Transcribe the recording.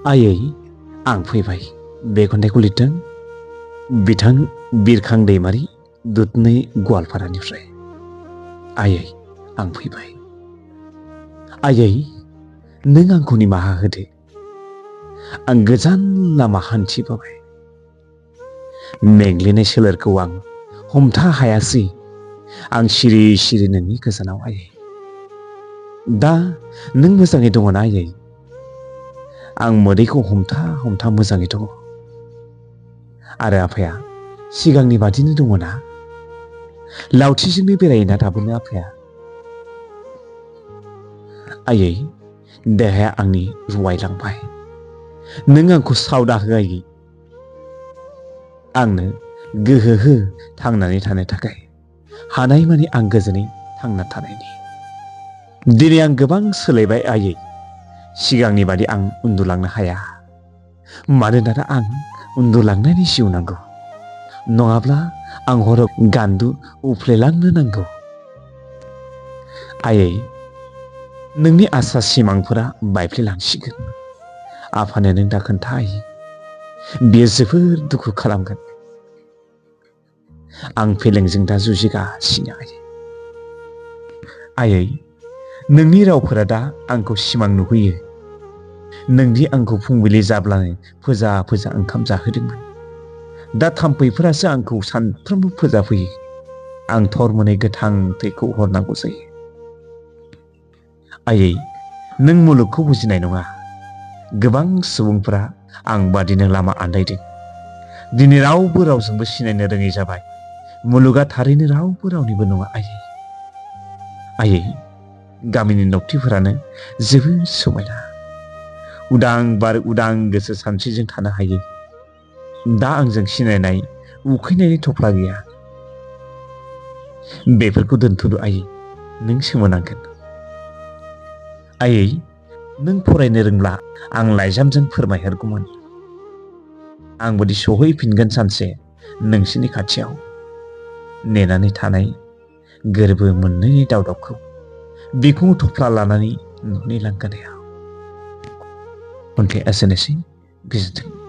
आयै आं फैबाय बे खन्थाइखौ लिरदों बिथां बिरखां दैमारि दुधनै गवालपारानिफ्राय। आयै आं फैबाय। आयै नों आंखौ निमाहा होदो। आं गोजान लामा हान्थिबोबाय। मेंग्लिनाय सोलेरखौ आं हमथा हायासै। आं सिरि सिरि नोंनि गोजानाव आयै। दा नों मोजाङै दङ ना आयै? आं मोदैखौ हमथा हमथा मोजाङै दङ। आरो आफाया सिगांनि बादिनो दङ ना? लावथिजोंनो बेरायोना दाबोनो आफाया? आयै देहाया आंनि रुवायलांबाय। नों आंखौ सावदा हो आयै। आंनो गोहो हो थांनानै थानो थाखाय। हानायमानि आं गोजोनै थांना थानायनि। दिनै आं गोबां सोलायबाय आयै। सिगांनि बादि आं उन्दुलांनो हाया। मानोना दा आं उन्दुलांनायनि जिउ नांगौ। नङाब्ला आं हराव गान्दु उफ्लेलांनो नांगौ। आयै नोंनि आसा सिमांफोरा बायफ्लेलांसिगोन। आफानो नों दा खोन्था आयै। बियो जोबोर दुखु खालामगोन। आं फेलेंजों दा जुजिगासिनो आयै। आयै नोंनि रावफोरा दा आंखौ सिमां नुहोयो। नोंदि आंखौ फुंबिलि जाब्लानो फोजा फोजा ओंखाम जाहोदोंमोन। दा थाम्फैफोरासो आंखौ सानफ्रोमबो फोजाफैयो। आं थर मोनै गोथां थैखौ हरनांगौ जायो। आयै नों मुलुगखौ बुजिनाय नङा। गोबां सुबुंफोरा आं बादिनो लामा आन्दायदों। दिनै रावबो रावजोंबो सिनायनो रोङै जाबाय। मुलुगा थारैनो रावबो रावनिबो नङा आयै। आयै गामिनि न'कथिफोरानो जोबोर समायना। उदां बार उदां गोसो सानस्रिजों थानो हायो। दा आंजों सिनायनाय उखैनायनि थफ्ला गैया। बेफोरखौ दोनथ'दो आयै नों सोमोनांगोन। आयै नों फरायनो रोंब्ला आं लाइजामजों फोरमायहरगौमोन। आंबोदि सहैफिनगोन सानसे नोंसिनि खाथियाव। नेनानै थानाय गोरबो मोननैनि दावदाबखौ बिखुं थफ्ला लानानै न'नि लांगोनायाव। खन्थाइया एसेनोसै। गोजोन्थों।